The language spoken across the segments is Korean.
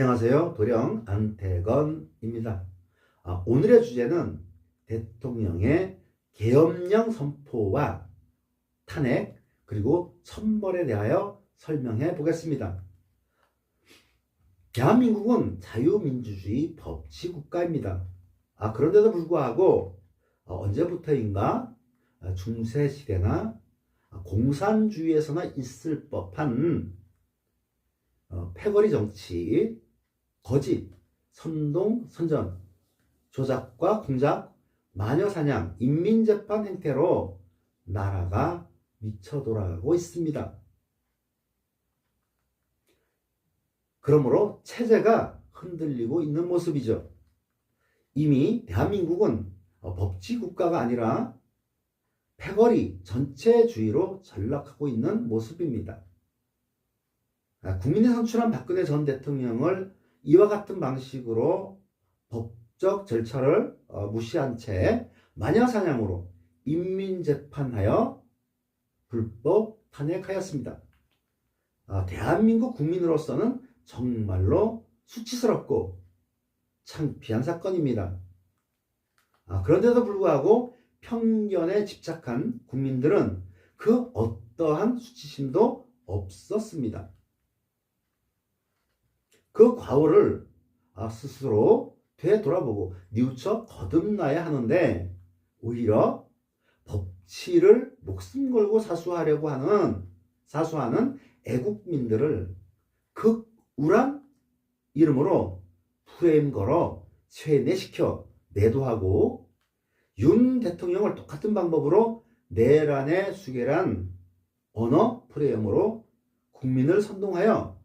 안녕하세요. 도령 안태건입니다. 오늘의 주제는 대통령의 계엄령 선포와 탄핵 그리고 천벌에 대하여 설명해 보겠습니다. 대한민국은 자유민주주의 법치국가입니다. 그런데도 불구하고 언제부터인가 중세시대나 공산주의에서나 있을 법한 패거리 정치, 거짓, 선동, 선전, 조작과 공작, 마녀사냥, 인민재판 행태로 나라가 미쳐 돌아가고 있습니다. 그러므로 체제가 흔들리고 있는 모습이죠. 이미 대한민국은 법치국가가 아니라 패거리 전체주의로 전락하고 있는 모습입니다. 국민이 선출한 박근혜 전 대통령을 이와 같은 방식으로 법적 절차를 무시한 채 마녀사냥으로 인민재판하여 불법 탄핵하였습니다. 대한민국 국민으로서는 정말로 수치스럽고 창피한 사건입니다. 그런데도 불구하고 편견에 집착한 국민들은 그 어떠한 수치심도 없었습니다. 그 과오를 스스로 되돌아보고 뉘우쳐 거듭나야 하는데 오히려 법치를 목숨 걸고 사수하는 애국민들을 극우란 이름으로 프레임 걸어 쇠뇌시켜 내도하고 윤 대통령을 똑같은 방법으로 내란의 수계란 언어 프레임으로 국민을 선동하여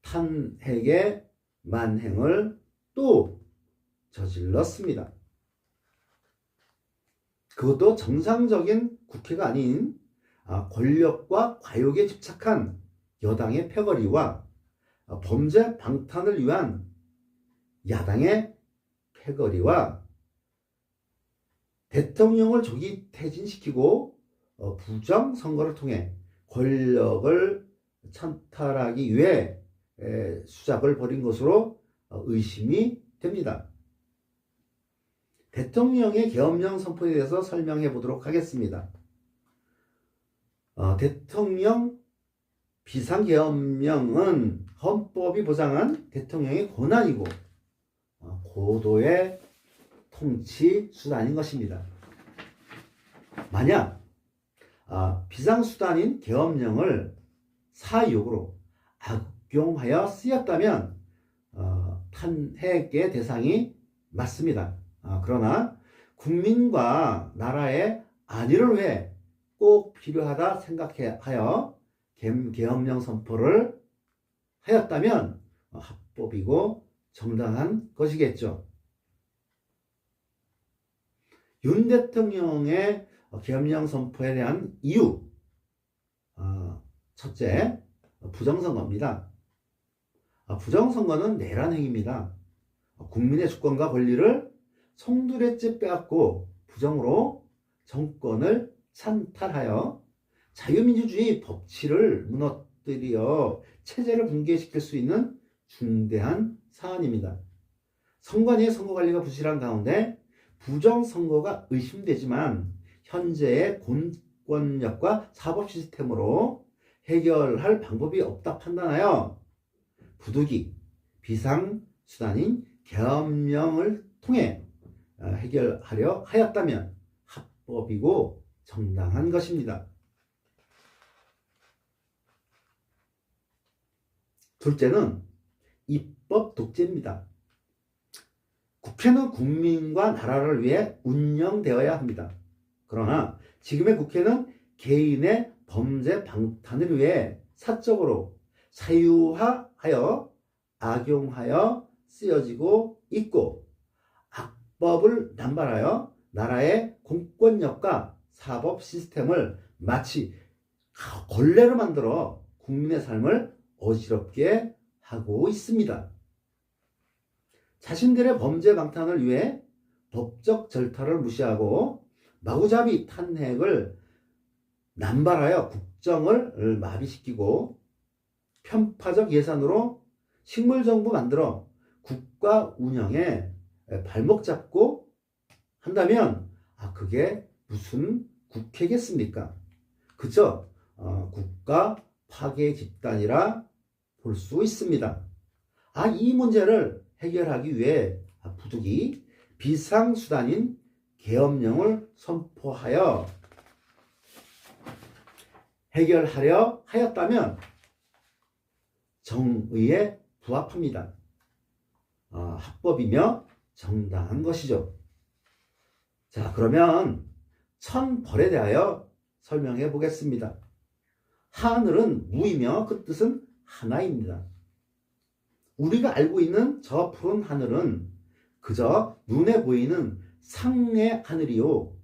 탄핵의 만행을 또 저질렀습니다. 그것도 정상적인 국회가 아닌 권력과 과욕에 집착한 여당의 패거리와 범죄 방탄을 위한 야당의 패거리와 대통령을 조기 퇴진시키고 부정선거를 통해 권력을 찬탈하기 위해 수작을 벌인 것으로 의심이 됩니다. 대통령의 계엄령 선포에 대해서 설명해 보도록 하겠습니다. 대통령 비상계엄령은 헌법이 보장한 대통령의 권한이고 고도의 통치 수단인 것입니다. 만약 비상수단인 계엄령을 사유욕으로 악용하여 쓰였다면 탄핵의 대상이 맞습니다. 그러나 국민과 나라의 안위를 위해 꼭 필요하다 생각하여 계엄령 선포를 하였다면 합법이고 정당한 것이겠죠. 윤 대통령의 계엄령 선포에 대한 이유, 첫째, 부정선거입니다. 부정선거는 내란 행위입니다. 국민의 주권과 권리를 송두리째 빼앗고 부정으로 정권을 찬탈하여 자유민주주의 법치를 무너뜨려 체제를 붕괴시킬 수 있는 중대한 사안입니다. 선관위의 선거관리가 부실한 가운데 부정선거가 의심되지만 현재의 공권력과 사법 시스템으로 해결할 방법이 없다 판단하여 부득이 비상수단인 계엄령을 통해 해결하려 하였다면 합법이고 정당한 것입니다. 둘째는 입법 독재입니다. 국회는 국민과 나라를 위해 운영되어야 합니다. 그러나 지금의 국회는 개인의 범죄 방탄을 위해 사적으로 사유화하여 악용하여 쓰여지고 있고 악법을 남발하여 나라의 공권력과 사법 시스템을 마치 걸레로 만들어 국민의 삶을 어지럽게 하고 있습니다. 자신들의 범죄 방탄을 위해 법적 절차를 무시하고 마구잡이 탄핵을 남발하여 국정을 마비시키고 편파적 예산으로 식물정부 만들어 국가 운영에 발목 잡고 한다면 그게 무슨 국회겠습니까? 그저 국가 파괴 집단이라 볼 수 있습니다. 이 문제를 해결하기 위해 부득이 비상수단인 계엄령을 선포하여 해결하려 하였다면 정의에 부합합니다. 합법이며 정당한 것이죠. 자, 그러면 천벌에 대하여 설명해 보겠습니다. 하늘은 무이며 그 뜻은 하나입니다. 우리가 알고 있는 저 푸른 하늘은 그저 눈에 보이는 상의 하늘이요,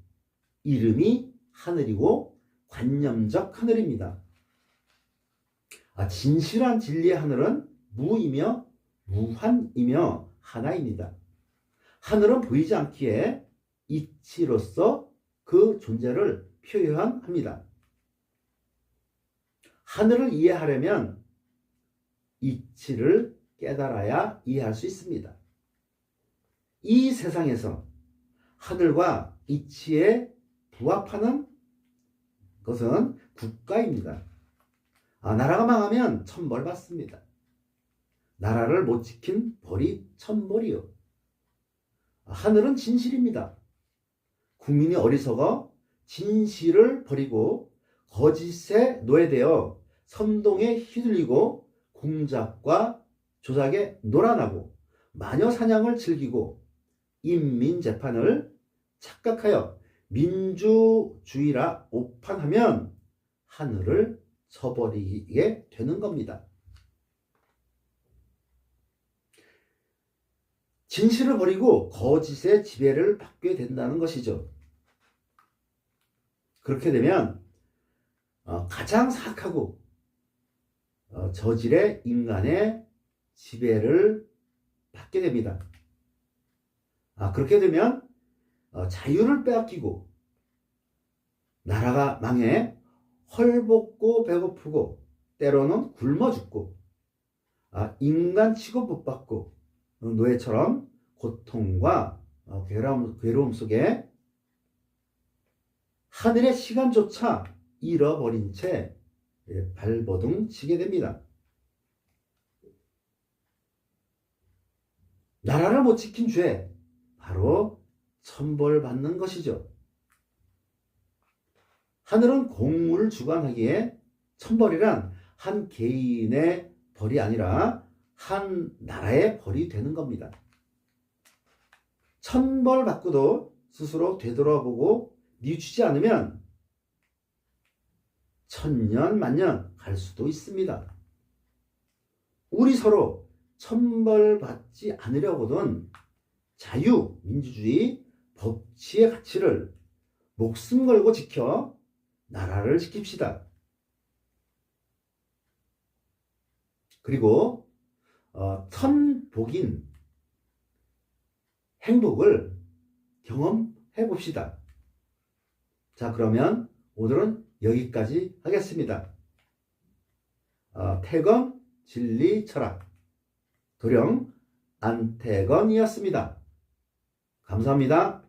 이름이 하늘이고 관념적 하늘입니다. 진실한 진리의 하늘은 무이며 무한이며 하나입니다. 하늘은 보이지 않기에 이치로서 그 존재를 표현합니다. 하늘을 이해하려면 이치를 깨달아야 이해할 수 있습니다. 이 세상에서 하늘과 이치에 부합하는 것은 국가입니다. 나라가 망하면 천벌 받습니다. 나라를 못 지킨 벌이 천벌이요. 하늘은 진실입니다. 국민이 어리석어 진실을 버리고 거짓에 노예되어 선동에 휘둘리고 공작과 조작에 놀아나고 마녀 사냥을 즐기고 인민재판을 착각하여 민주주의라 오판하면 하늘을 저버리게 되는 겁니다. 진실을 버리고 거짓의 지배를 받게 된다는 것이죠. 그렇게 되면 가장 사악하고 저질의 인간의 지배를 받게 됩니다. 그렇게 되면 자유를 빼앗기고 나라가 망해 헐벗고 배고프고 때로는 굶어 죽고 인간 취급 못 받고 노예처럼 고통과 괴로움 속에 하늘의 시간조차 잃어버린 채 발버둥 치게 됩니다. 나라를 못 지킨 죄, 바로 천벌받는 것이죠. 하늘은 공무를 주관하기에 천벌이란 한 개인의 벌이 아니라 한 나라의 벌이 되는 겁니다. 천벌받고도 스스로 되돌아보고 뉘우치지 않으면 천년 만년 갈 수도 있습니다. 우리 서로 천벌받지 않으려거든 자유, 민주주의, 법치의 가치를 목숨 걸고 지켜 나라를 지킵시다. 그리고 천복인 행복을 경험해 봅시다. 자, 그러면 오늘은 여기까지 하겠습니다. 태건 진리 철학 도령 안태건이었습니다. 감사합니다.